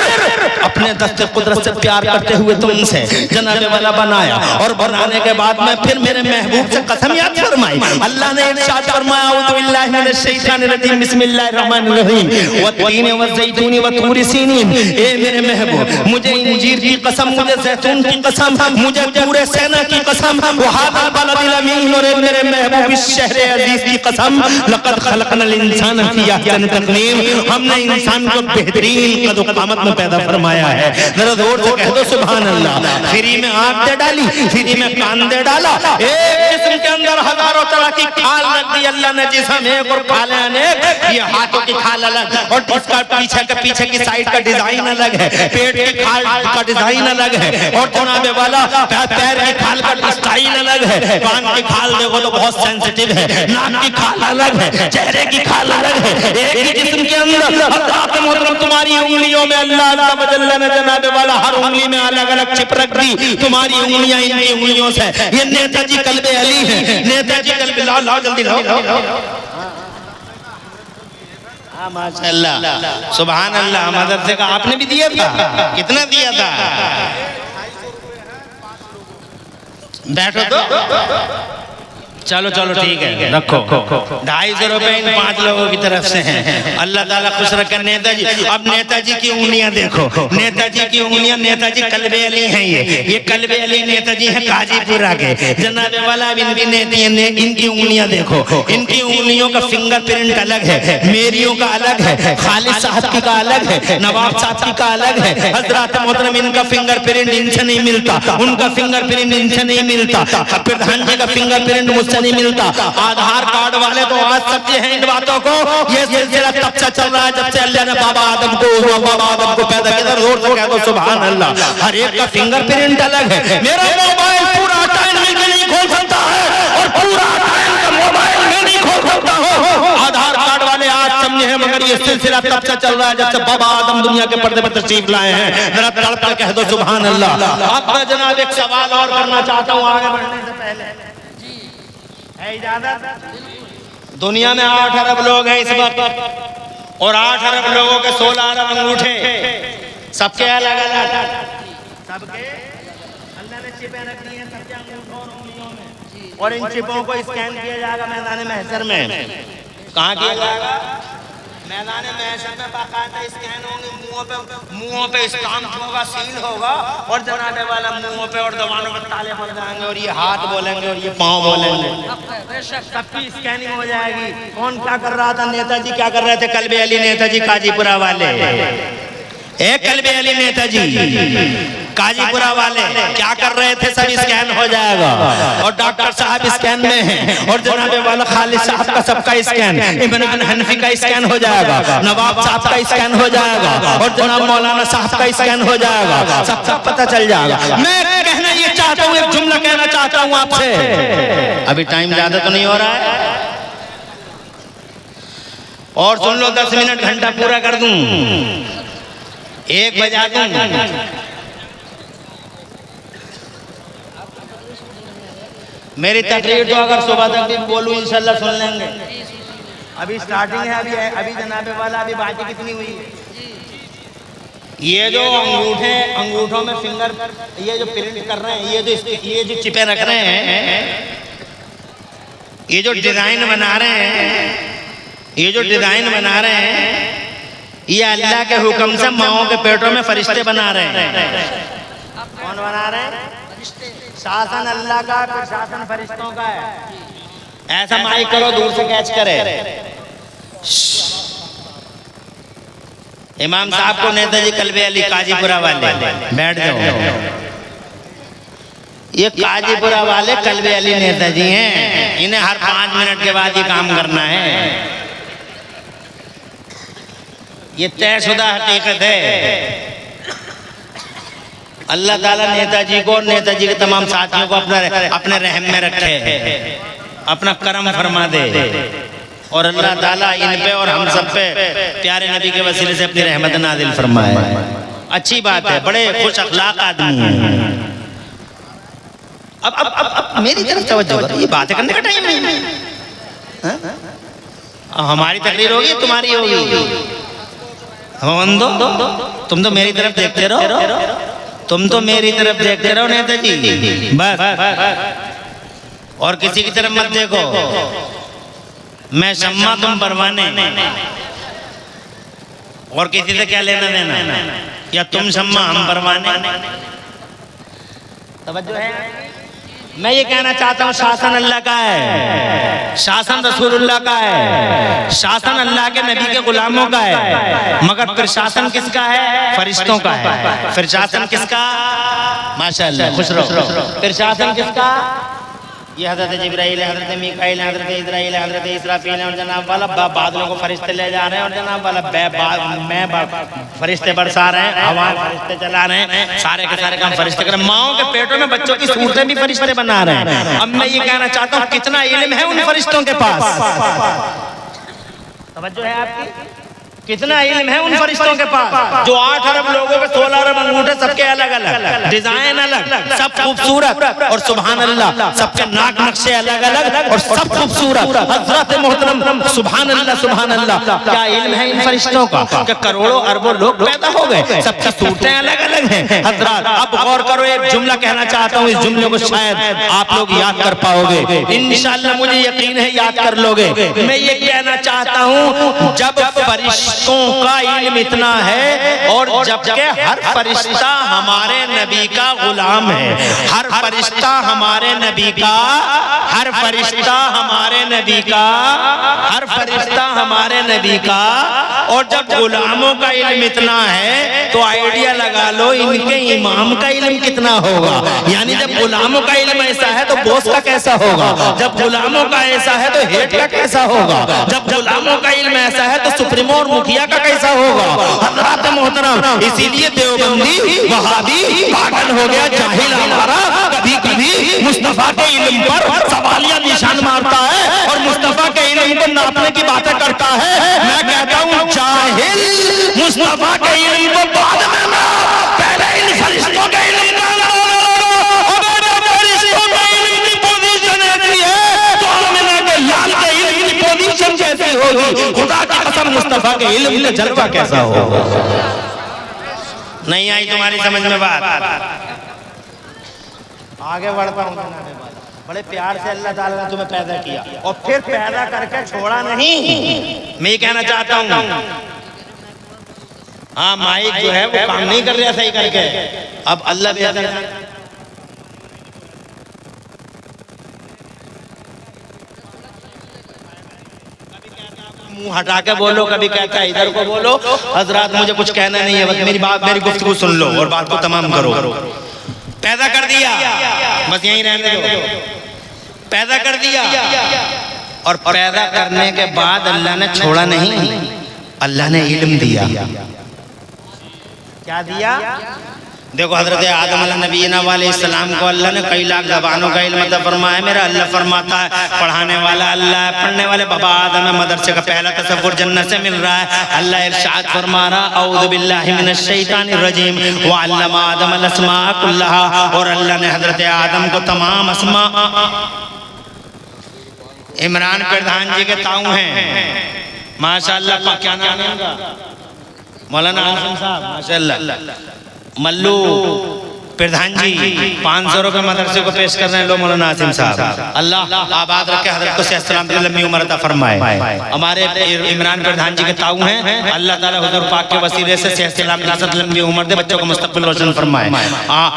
अपने दस्ते कुदरत से प्यार करते हुए तुमसे जनाबे वाला बनाया। और बनाने के बाद में फिर मेरे महबूब से कसम याद फरमाई, अल्लाह ने इरशाद फरमाया, औज़ु बिल्लाहि मिनश शैतानिर रजीम, बिस्मिल्लाहिर रहमानिर रहीम, वत्तीन वज़्ज़ैतून वतूर सीनीन। ए मेरे महबूब, मुझे इंजीर की कसम, मुझे ज़ैतून की कसम, मुझे पूरे सेना की कसम, वहादा बलदिल अमीन, और मेरे महबूब इस शहर अजीज की कसम, लक़द खलक़नल इंसान फी अहसन तक़वीम, हमने इंसान को बेहतरीन कद क़ामत में पैदा फरमाया है। जरा जोर से कह दो सुभान अल्लाह। फ्री में आँख दे डाली, फ्री में कान दे डाला, एक जिस्म के अंदर हजारों तरह की खाल रख दी अल्लाह ने, जिसम एक और खालें अनेक। ये हाथों की खाल अलग और इसका पीछे की साइड का डिजाइन अलग है, पेट की खाल का डिजाइन अलग है, और जनाबे वाला पैर की खाल का स्टाइल अलग है। कान की खाल देखो तो बहुत सेंसिटिव है, नाक की खाल अलग है, चेहरे की खाल अलग है। एक ही जिस्म के अंदर हज़रात मोहतरम तुम्हारी उंगलियों में अल्लाह ने जनाबे वाला हर उंगली में अलग अलग चिप रख दी। तुम्हारी उंगलियां इनकी उंगलियों से, ये नेताजी कल्बे अली है, नेताजी कल्बे, लाओ जल्दी लाओ। हाँ माशाअल्लाह, सुभान अल्लाह। मदरसे का आपने भी दिया था, कितना दिया था? बैठो तो, चलो चलो ठीक है, रखो। 250 रुपए इन 5 लोगों की तरफ से हैं, अल्लाह ताला खुश रखे। नेताजी, अब नेताजी की उंगलियां देखो, नेताजी की उंगलियां, नेताजी कल्बे अली हैं, ये कल्बे अली नेताजी हैं काजीपुरा के जनाबे वाला। अब इनकी उंगलियां देखो, इनकी उंगलियों का फिंगर प्रिंट अलग है, मेरियों का अलग है, खालिद साहब की का अलग है, नवाब साहब की का अलग है। हज़रात मोहतरम इनका फिंगर प्रिंट इनसे नहीं मिलता, उनका फिंगर प्रिंट इनसे नहीं मिलता, प्रधान जी का फिंगर प्रिंट मुझसे नहीं मिलता। आधार कार्ड वाले तो आज समझे हैं इन बातों को। ये सिलसिला तब से चल रहा है जब से अल्लाह ने बाबा आदम को पैदा किया। जोर से कह दो सुभान अल्लाह। हर एक का फिंगर प्रिंट अलग है। मेरा मोबाइल पूरा टाइम में नहीं खोल सकता है और पूरा टाइम का मोबाइल में नहीं खोल सकता हो। आधार कार्ड वाले आज समझे हैं, मगर ये सिलसिला तब से चल रहा है जब से बाबा आदम दुनिया के पर्दे पर तशरीफ लाए हैं। जरा तड़प कह दो सुभान अल्लाह। अब मैं जनाब एक सवाल और करना चाहता हूँ आगे बढ़ने से पहले, है इजाजत? दुनिया में 8 अरब लोग हैं इस वक्त, और 8 अरब लोगों के 16 अरब अंगूठे, सबके अलग अलग, सबके अल्लाह ने चिपें रख दी हैं सबके अंगूठों और उंगलियों में, और इन चिपों को स्कैन किया जाएगा मैदान महशर में। कहाँ किया जाएगा? मैदान महशर में बाकायदा स्कैन होंगे, मुंहों पे स्टाम्प होगा, सील होगा, और जनाबे वाला मुंहों पे और दवानों पे ताले पड़ जाएंगे, और ये हाथ बोलेंगे और ये पाँव बोलेंगे, सबकी स्कैनिंग हो जाएगी। कौन क्या कर रहा था? नेताजी क्या कर रहे थे? कल्बे अली नेताजी काजीपुरा वाले, एक कल्बे अली नेताजी काजीपुरा वाले क्या कर रहे थे? सब स्कैन हो जाएगा, और डॉक्टर साहब स्कैन में हैं, और जनाबे वाला खालिद साहब का सबका स्कैन, इब्न हनफी का स्कैन हो जाएगा, नवाब साहब का स्कैन हो जाएगा, और जनाब मौलाना साहब का स्कैन हो जाएगा, सबका पता चल जाएगा। मैं कहना ये चाहता हूँ, एक जुमला कहना चाहता हूँ आपसे, अभी टाइम ज्यादा तो नहीं हो रहा है, और सुन लो, 10 मिनट घंटा पूरा कर दूं, 1 बजा दूं। मेरी तकरीर तो अगर सुबह तक भी बोलूं इंशाल्लाह सुन लेंगे। अभी स्टार्टिंग है, अभी जनाबे वाला अभी बातें कितनी हुई। ये जो अंगूठों में फिंगर, ये जो प्रिंट कर रहे हैं, ये जो चिपे रख रहे हैं, ये जो डिजाइन बना रहे हैं, ये जो डिजाइन बना रहे हैं, ये अल्लाह के हुक्म से माओं के पेटों में फरिश्ते बना रहे हैं। कौन बना रहे हैं? शासन अल्लाह का, प्रशासन फरिश्तों का है। ऐसा माइक करो, दूर से कैच करे। इमाम साहब को नेताजी कल्बे अली काजीपुरा वाले, बैठ जाओ। ये काजीपुरा वाले कल्बे अली नेताजी हैं, इन्हें हर 5 मिनट के बाद ये काम करना है। ये तयशुदा हकीकत है। अल्लाह ताला नेताजी को और नेताजी के तमाम साथियों को अपने रहम में रखे, अपना करम फरमा दे, और अल्लाह ताला इन पे और हम सब पे प्यारे नबी के वसीले से अपनी रहमत नाजिल फरमाए। अच्छी बात है, बड़े खुश अखलाक आदमी हैं। अब मेरी तरफ तवज्जो करो, ये बातें करने का टाइम नहीं है। हमारी तकरीर होगी, तुम्हारी होगी। तुम तो मेरी तरफ देखते रहो, तुम तो मेरी तरफ देखते रहो नेताजी, बस, और किसी की तरफ मत देखो। मैं शम्मा, तुम परवाने, और किसी से क्या लेना देना, या तुम शम्मा हम परवाने। तवज्जो है? मैं ये कहना चाहता हूँ, शासन अल्लाह का है, शासन रसूलुल्लाह का है, शासन अल्लाह के नबी के गुलामों का है, मगर प्रशासन किसका है? फरिश्तों का है। प्रशासन किसका? माशाअल्लाह, खुश रहो। प्रशासन किसका? ये हजरत जिब्राइल, हजरत मीकाईल, हजरत इस्राईल, हजरत इसराफील, और जनाब वाला बादलों को फरिश्ते ले जा रहे हैं, और जनाब वाला फरिश्ते बरसा रहे हैं, हवा फरिश्ते चला रहे हैं, सारे के सारे काम फरिश्ते कर रहे हैं। माओं के पेटों में बच्चों की सूरतें भी फरिश्ते बना रहे हैं। अब मैं ये कहना चाहता हूँ, कितना इल्म है उन फरिश्तों के पास। तवज्जो है आपकी? कितना इल्म है उन फरिश्तों के पास, जो 8 अरब लोगों के 16 अरब अंगूठे, सबके अलग अलग, डिजाइन अलग, सब खूबसूरत, और सुभान अल्लाह सबके नाक नक्शे अलग अलग, और सब खूबसूरत। हजरत मोहतरम, सुभान अल्लाह, सुभान अल्लाह, क्या इल्म है इन फरिश्तों का? क्या करोड़ों अरबों लोग पैदा हो गए, सबकी सूरतें अलग अलग हैं। हजरत अब गौर करो, एक जुमला कहना चाहता हूँ, इस जुमले को शायद आप लोग याद कर पाओगे, इंशाअल्लाह मुझे यकीन है याद कर लोगे। मैं ये कहना चाहता हूँ, जब फरिश्तों का इल्म इतना है, और जबकि हर फरिश्ता हमारे नबी का गुलाम है, हर फरिश्ता हमारे नबी का, हर फरिश्ता हमारे नबी का, हर फरिश्ता हमारे नबी का, और जब गुलामों का इल्म इतना है, तो आइडिया लगा लो इनके इमाम का इल्म कितना होगा। यानी जब गुलामों का इल्म ऐसा है, तो बॉस का कैसा होगा? जब गुलामों का ऐसा है, तो हेड का कैसा होगा? जब गुलामों का इल्म ऐसा है, तो सुप्रीमो और मुखिया का कैसा होगा? हज़रात मोहतरम, इसीलिए देवबंदी वहाबी पागल हो गया, जाहिल हमारा कभी कभी मुस्तफा के इल्म पर सवालिया निशान मारता है, और मुस्तफा के इल्म को नापने की बातें करता है। मैं कहता हूँ, जाहिल मुस्तफा के इल्म को बाद में ना, पहले इन फरिश्तों के इल्म का फरिश्तों के इल्म की पोजीशन ऐसी है, तो आमिना के लाल के इल्म की पोजीशन होगी। खुदा की कसम मुस्तफा के इल्म का जलवा कैसा होगा। नहीं आई तुम्हारी समझ में बात। आगे बढ़ता हूँ जनाबे वाला, बड़े प्यार से अल्लाह ताला ने तुम्हें पैदा किया और फिर पैदा करके छोड़ा नहीं। मैं ये कहना चाहता हूँ, हाँ माइक जो है वो काम नहीं कर रहा सही करके। अब अल्लाह बेहतर मुंह हटा के बोलो, कभी कहता है इधर को बोलो। हजरात मुझे कुछ कहना नहीं है, बस मेरी बात, मेरी गुफ्तगू सुन लो और बात को तमाम करो। पैदा कर दिया, बस यहीं रहने दो। पैदा कर दिया और पैदा करने के बाद अल्लाह ने छोड़ा नहीं, अल्लाह ने इल्म दिया। क्या दिया? देखो हजरत आदम नबीना वाले इस्लाम को अल्लाह ने कई लाख ज़बानों का इल्म अता फरमाया। मेरा अल्लाह फरमाता है पढ़ाने वाला अल्लाह है, पढ़ने वाले बाबा आदम है। मदरसे का पहला तसव्वुर जन्नत से मिल रहा है। अल्लाह इरशाद फरमा रहा औज़ु बिल्लाहि मिनश शैतानिर रजीम व अल्लमा आदम अल अस्मा कुल्लहा। और अल्लाह ने हजरत आदम को तमाम अस्मा, इमरान प्रधान जी के ताऊ हैं माशाअल्लाह, क्या नाम है उनका? मौलाना आसिम साहब माशाअल्लाह। मल्लू प्रधान जी 500 रुपए मदरसे को पेश कर रहे हैं। लो मौलाना आसिम साहब, अल्लाह आबाद रखे, हजरत को सलाम लंबी उम्र अता फरमाए। हमारे इमरान प्रधान जी के ताऊ हैं, अल्लाह ताला हुजूर पाक के वसीले से सेहत सलाम लंबी उम्र दे, बच्चों को मुस्तकबिल रोशन फरमाए।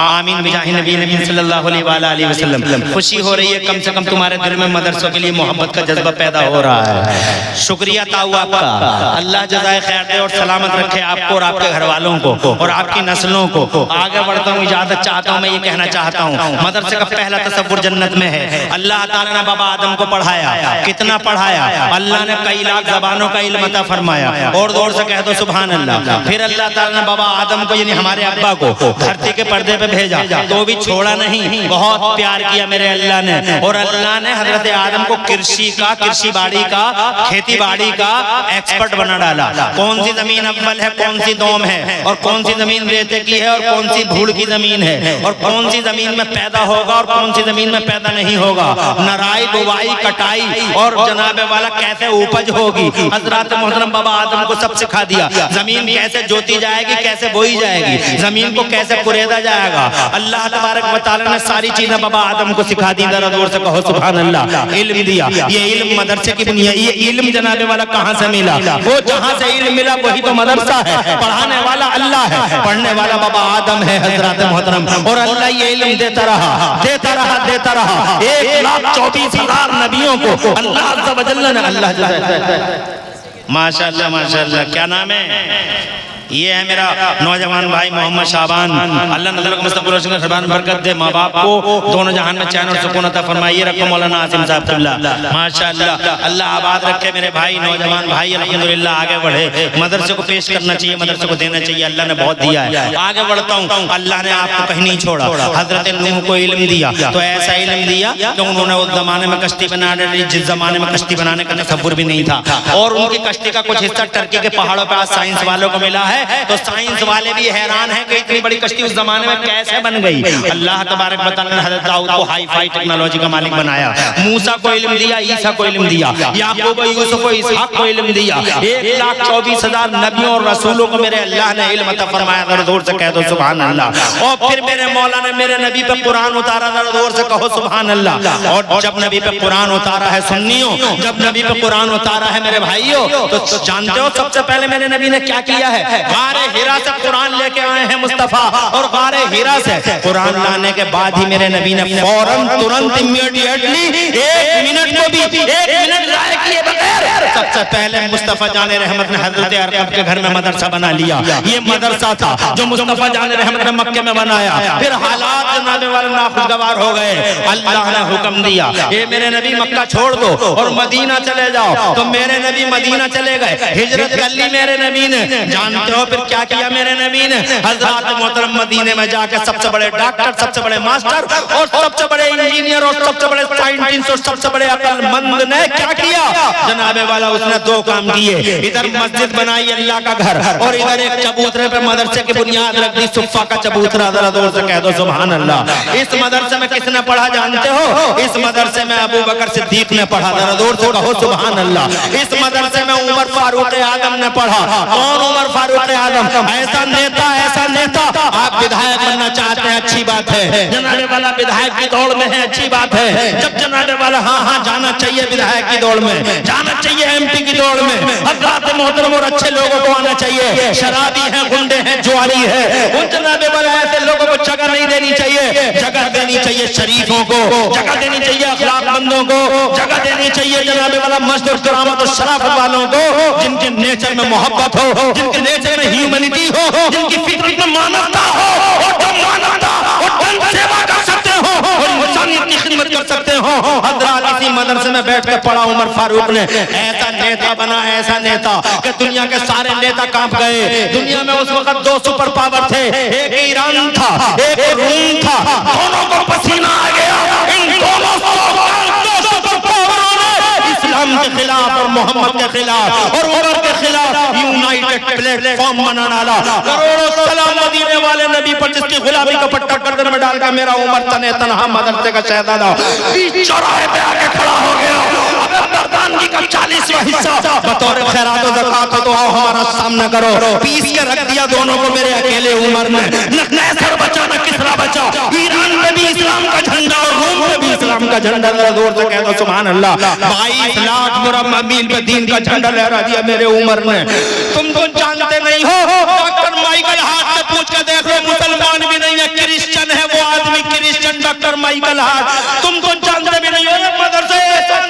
आमीन बिजाहि नबी सल्लल्लाहु अलैहि वसल्लम। खुशी हो रही है, कम से कम तुम्हारे दिल में मदरसों के लिए मोहब्बत का जज्बा पैदा हो रहा है। शुक्रिया ताऊ आपका, अल्लाह जज़ाए खैर दे और सलामत रखे आपको और आपके घर वालों को और आपकी नस्लों को। आगे बढ़ता हूँ, चाहता हूं, मैं ये कहना चाहता हूं, मदरसे का पहला तसव्वुर जन्नत में है। अल्लाह ताला ने बाबा आदम को पढ़ाया, कितना पढ़ाया? अल्लाह ने कई लाख ज़बानों का इल्म अता फरमाया। और जोर से कह दो सुभान अल्लाह। फिर अल्लाह ताला ने बाबा आदम को यानी हमारे अब्बा को धरती के पर्दे पे भेजा, तो भी छोड़ा नहीं, बहुत प्यार किया मेरे अल्लाह ने। और अल्लाह ने हजरत आदम को कृषि बाड़ी का, खेती बाड़ी का एक्सपर्ट बना डाला। कौन सी जमीन अव्वल है, कौन सी दोम है, और कौन सी जमीन रेते की है और कौन सी धूल की जमीन है, और कौन सी जमीन में पैदा होगा और कौन सी जमीन में पैदा नहीं होगा, नराई बुवाई कटाई और जनाबे वाला कैसे उपज होगी। हजरत मोहतरम बाबा आदम को सब सिखा दिया। जमीन कैसे जोती जाएगी, कैसे बोई जाएगी, जमीन को कैसे कुरेदा जाएगा। अल्लाह तबारक व तआला ने सारी चीजें बाबा आदम को सिखा दी। जरा जोर से कहो सुभान अल्लाह। इल्म दिया, ये इल्म मदरसे की बुनियाद। ये इल्म जनाबे वाला कहाँ से मिला? वो जहाँ से इल्म मिला वही तो मदरसा है। पढ़ाने वाला अल्लाह है, पढ़ने वाला बाबा आदम है हजरत मोहतरम। और अल्लाह ये इल्म देता रहा, देता रहा, देता रहा। 1,24,000 नबियों को अल्लाह अज़्ज़ा व जल्ल ने, अल्लाह माशाअल्लाह माशाअल्लाह। क्या नाम है? ये है मेरा नौजवान भाई मोहम्मद शाबान। अल्लाह नज़र को मुस्तक़बिल रोशन ख़ुरबान बरकत दे, माँ बाप को दोनों जहान में चैन और सुकून अता फरमाए। ये रखो मौलाना आसिम साहब माशाअल्लाह, अल्लाह आबाद रखे मेरे भाई, नौजवान भाई अल्हम्दुलिल्लाह आगे बढ़े। मदरसे को पेश करना चाहिए, मदरसे को देना चाहिए, अल्लाह ने बहुत दिया है। आगे बढ़ता हूँ, अल्लाह ने आपको कहीं नहीं छोड़ा। हजरत नूह को इल्म दिया, तो ऐसा इल्म दिया कि उन्होंने उस जमाने में कश्ती बना डाली जिस जमाने में कश्ती बनाने का तसव्वुर भी नहीं था। और उनकी कश्ती का कुछ हिस्सा टर्की के पहाड़ों पर आज साइंस वालों को मिला है। तो साइंस वाले भी हैरान हैं कि इतनी बड़ी कश्ती उस जमाने में कैसे बन गई। अल्लाह तबारक व तआला ने हज़रत दाऊद को हाई फाई टेक्नोलॉजी का मालिक बनाया। मूसा को इल्म दिया, ईसा को इल्म दिया, याकूब यूसुफ को इसहाक को इल्म दिया। 1,24,000 नबियों और रसूलों को मेरे अल्लाह ने इल्म अता फरमाया। जरा जोर से कह दो सुभान अल्लाह। और फिर मेरे मौला ने मेरे नबी पे कुरान उतारा। जरा जोर से कहो सुभान अल्लाह। और जब नबी पे कुरान उतारा है सुन्नियों, जब नबी पे कुरान उतारा है मेरे भाइयों, तो जानते हो सबसे पहले मेरे नबी ने क्या किया है? गारे हिरा से कुरान लेके आए हैं मुस्तफा। और गारे हिरा से कुरान लाने के बाद ही मेरे नबी ने फौरन, तुरंत, इमीडिएटली, 1 मिनट को भी 1 मिनट जाए किए बगैर सबसे पहले मुस्तफा जाने रहमत ने हजरत अरकम के घर में मदरसा बना लिया। ये मदरसा था जो मुस्तफा जाने रहमत ने मक्के में बनाया। फिर हालात जनाबे वाले नाखुशगवार हो गए। अल्लाह ने हुक्म दिया, ये मेरे नबी मक्का छोड़ दो और मदीना चले जाओ। तो मेरे नबी मदीना चले गए, हिजरत कर ली मेरे नबी ने। जानते हो फिर क्या किया मेरे नबी ने? हजरत मोहतरम मदीने में जाकर सबसे बड़े डॉक्टर, सबसे बड़े मास्टर और सबसे बड़े इंजीनियर और सबसे बड़े साइंटिस्ट और सबसे बड़े अक्लमंद ने क्या किया? जनाबे वाला वाला उसने दो काम किए, इधर मस्जिद बनाई अल्लाह का घर और इधर एक चबूतरे पे मदरसे की बुनियाद रख दी, सुफ़ा का चबूतरा। जरा जोर से कह दो सुभान अल्लाह। इस मदरसे में किसने पढ़ा जानते हो? इस मदरसे में अबू बकर सिद्दीक ने पढ़ा। जरा जोर से कहो सुभान अल्लाह। इस मदरसे में उमर फारूक आजम ने पढ़ा। कौन उमर फारूक आजम? ऐसा नेता। आप विधायक बनना चाहते हैं, अच्छी बात है, जनाने वाला विधायक की दौड़ में है, अच्छी बात है। जब जनाने वाला हाँ जाना चाहिए, विधायक की दौड़ में जाना चाहिए, एमपी की दौड़ में हज़रात मोहतरम और अच्छे लोगों को आना चाहिए। शराबी है, गुंडे हैं, जुआरी है, उन जनाने वाला ऐसे लोगों को जगह नहीं देनी चाहिए। जगह देनी चाहिए शरीफों को, जगह देनी चाहिए अखलाकमंदों को, जगह देनी चाहिए जनाबे वाला मस्जिद और करामत और शराफत वालों को, जिनके नेचर में मोहब्बत हो, जिनके नेचर में ह्यूमैनिटी हो, जिनकी फितरत में मानवता हो और जो मानवता और जन सेवा कर सकते हो और इंसानियत की खिदमत कर सकते हो। हज़रात इसी मदरसे में बैठ के पढ़ा उमर फारूक ने। ऐसा नेता बना, ऐसा नेता कि दुनिया के सारे नेता कांप गए। दुनिया में उस वक्त दो सुपर पावर थे, एक ईरान था, एक रूम था, दोनों को पसीना आ गया। इन दोनों सुपर पावरों ने इस्लाम के खिलाफ और मोहम्मद के खिलाफ और उमर के खिलाफ यूनाइटेड प्लेटफॉर्म बनाना डाला। करोड़ों सलाम मदीने वाले नबी पर, जिसकी गुलामी का पट्टा गर्दन में डाल कर मेरा उमर तने तनहा मदरसे का शहजादा चौराहे पे आके खड़ा हो गया। मर्दानगी का 40वां हिस्सा बतौर खैरात और ज़कात तो आओ हमारा सामना करो। पीस के रख दिया दोनों को मेरे अकेले उमर ने। न कैसर बचा न किसरा बचा। ईरान में भी इस्लाम का झंडा और रोम में भी इस्लाम का झंडा। जोर से कह दो सुभान अल्लाह। 22 लाख मुरम्मा मील पे दीन का झंडा लहरा दिया मेरे उमर ने। तुम तो जानते नहीं हो, डॉक्टर माइकल हार्ट से पूछ कर देख लो, मुसलमान भी नहीं है, क्रिश्चियन है वो आदमी, क्रिश्चियन डॉक्टर माइकल हार्ट। तुम तो जानते भी नहीं हो। मदरसे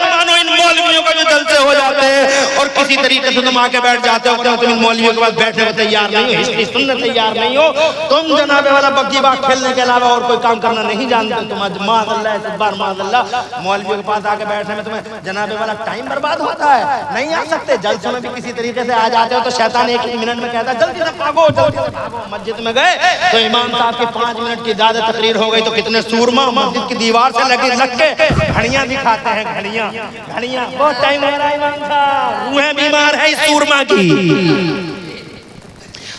मानो इन मौलवियों का जो जलसे हो जाते हैं और किसी तरीके से तुम आके बैठ जाते हो, तुम इन मौलवियों के पास बैठने को तैयार नहीं हो, हिस्ट्री सुनने तैयार नहीं हो। तुम जनाबे वाला बग्गीबाग खेलने के अलावा और कोई काम करना नहीं जानते। तुम माज़अल्लाह माज़अल्लाह मौलवियों के पास आके बैठने में तुम्हें जनाबे वाला टाइम बर्बाद होता है। नहीं आ सकते। जलसों में भी किसी तरीके से आ जाते हो तो शैतान एक मिनट में कहता है जल्दी से भागो, जल्दी से भागो। मस्जिद में गए तो इमाम साहब की 5 मिनट की ज्यादा तकरीर हो गई तो कितने सूरमा मस्जिद की दीवार से लग के घड़ियां दिखाते हैं। घड़ियां बहुत टाइम हो रहा है इमाम साहब, रूहें बीमार है इस सूरमा की,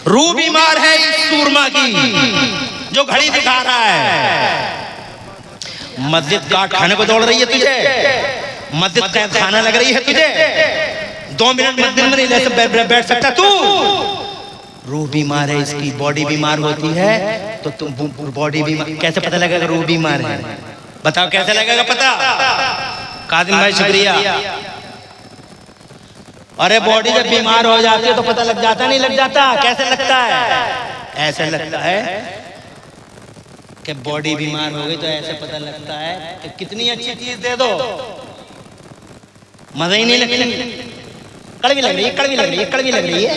रूह बीमार है इस सूरमा की जो घड़ी दिखा रहा है। मस्जिद काट खाने को दौड़ रही है तुझे, मस्जिद कैद खाना लग रही है तुझे। 2 मिनट मस्जिद में नहीं बैठ सकता तू। रूह बीमार है इसकी, बॉडी बीमार होती है तो तुम बॉडी बीमार कैसे पता लगेगा रूह बीमार है? बताओ कैसे लगेगा पता? कादिम भाई शुक्रिया। अरे बॉडी जब बीमार हो जाती है तो पता लग जाता नहीं लग जाता? कैसे लगता है? ऐसे लगता है कि बॉडी बीमार हो गई तो ऐसे पता लगता है कि कितनी अच्छी चीज दे दो मजा ही नहीं लगती। कड़वी लग रही है, कड़वी लग रही है, कड़वी लग रही है।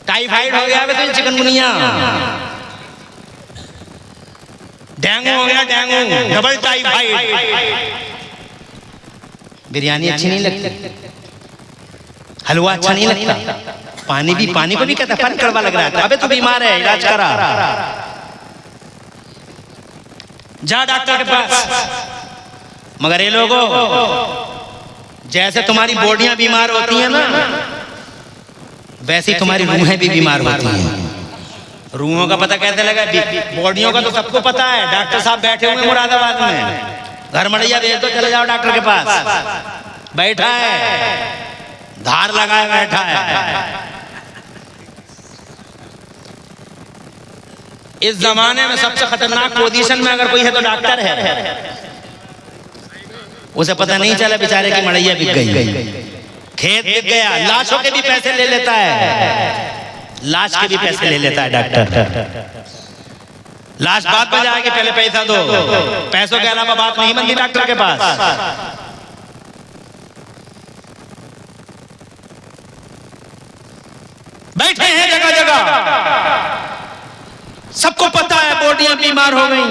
टाइफाइड हो गया तो चिकनगुनिया, डेंगू हो गया, डेंगू डबल टाइफाइड। बिरयानी अच्छी नहीं लगती, हलवा अच्छा नहीं लगता, पानी को भी कहता है पानी कड़वा लग रहा है। अबे तू बीमार है, इलाज करा, जा डॉक्टर के पास। मगर ये लोगों जैसे तुम्हारी बॉडियां बीमार होती हैं ना, वैसे ही तुम्हारी रूहें भी बीमार होती हैं। रूहों का पता कैसे लगा? बॉडियों का तो सबको पता है। डॉक्टर साहब बैठे हुए मुरादाबाद में, घर मड़िया भेज दो, चले जाओ डॉक्टर के पास। बैठा है, धार लगाए बैठा है। इस जमाने में सबसे खतरनाक पोजीशन में अगर कोई है तो डॉक्टर है। उसे पता नहीं चला बेचारे की मड़ैया बिक गई, खेत बिक गया, लाशों के भी पैसे ले लेता है, लाश के भी पैसे ले लेता है डॉक्टर। लाश बाद में जाएगी, पहले पैसा दो। पैसों के अलावा बात नहीं बनती डॉक्टर के पास। बैठे हैं जगह जगह, सबको पता है बॉडियां बीमार हो गई,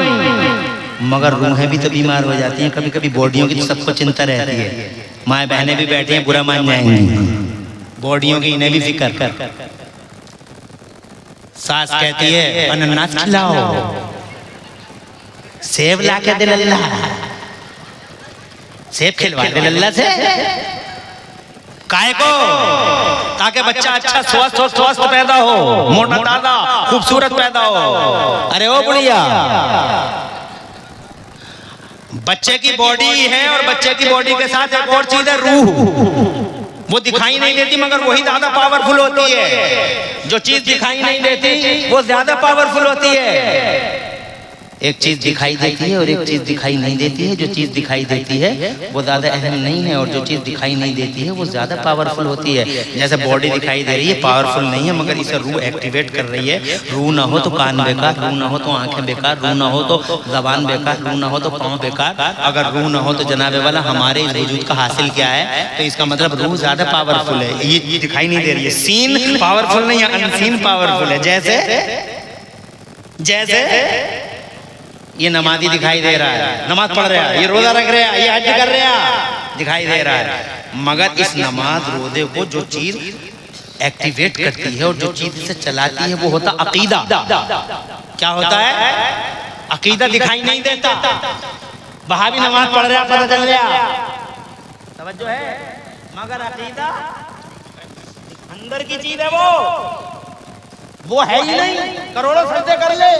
मगर रूहें भी तो बीमार हो जाती हैं कभी कभी। बॉडियों की तो सबको चिंता रहती है, माए बहनें भी बैठी हैं, बुरा मान जाएंगी, बॉडियों की इन्हें भी फिक्र कर। सास कहती है अनानास खिलाओ, सेब ला के दे लल्ला, सेब खिलवा दे लल्ला से। काहे को? ताकि बच्चा अच्छा स्वस्थ पैदा हो, मोटा ताजा खूबसूरत पैदा हो। अरे ओ बुढ़िया, बच्चे की बॉडी है और बच्चे की बॉडी के साथ एक और चीज है, रूह। वो दिखाई नहीं देती मगर वही ज्यादा पावरफुल होती है। जो चीज दिखाई नहीं देती वो ज्यादा पावरफुल होती है। एक चीज दिखाई देती है और एक चीज दिखाई नहीं देती है। जो चीज दिखाई देती है वो ज्यादा अहम नहीं है और जो चीज दिखाई नहीं देती है वो ज्यादा पावरफुल होती है। जैसे बॉडी दिखाई दे रही है, पावरफुल नहीं है मगर इसे रूह एक्टिवेट कर रही है। रूह ना हो तो कान बेकार, रूह ना हो तो आंखें बेकार, रूह ना हो तो जबान बेकार, रूह ना हो तो पाँव बेकार। अगर रूह ना हो तो जनाबे वाला हमारे इस वजूद का हासिल क्या है? तो इसका मतलब रूह ज्यादा पावरफुल है। ये दिखाई नहीं दे रही है, सीन पावरफुल नहीं है, अनसीन पावरफुल है। जैसे ये नमाजी दिखाई दे रहा है, नमाज पढ़ रहा है, ये रोजा रख रहा है, ये हज कर रहा है, दिखाई दे रहा है। मगर इस नमाज रोजे को जो चीज एक्टिवेट करती है और जो चीज इसे चलाती है वो होता अकीदा। क्या होता है? अकीदा दिखाई नहीं देता। वहाबी नमाज पढ़ रहा, पता चल रहा, तवज्जो है, मगर अकीदा अंदर की चीज है, वो है ही नहीं। करोड़ों सजदे कर ले,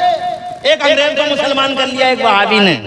एक अंग्रेज को मुसलमान कर लिया एक वहाबी ने।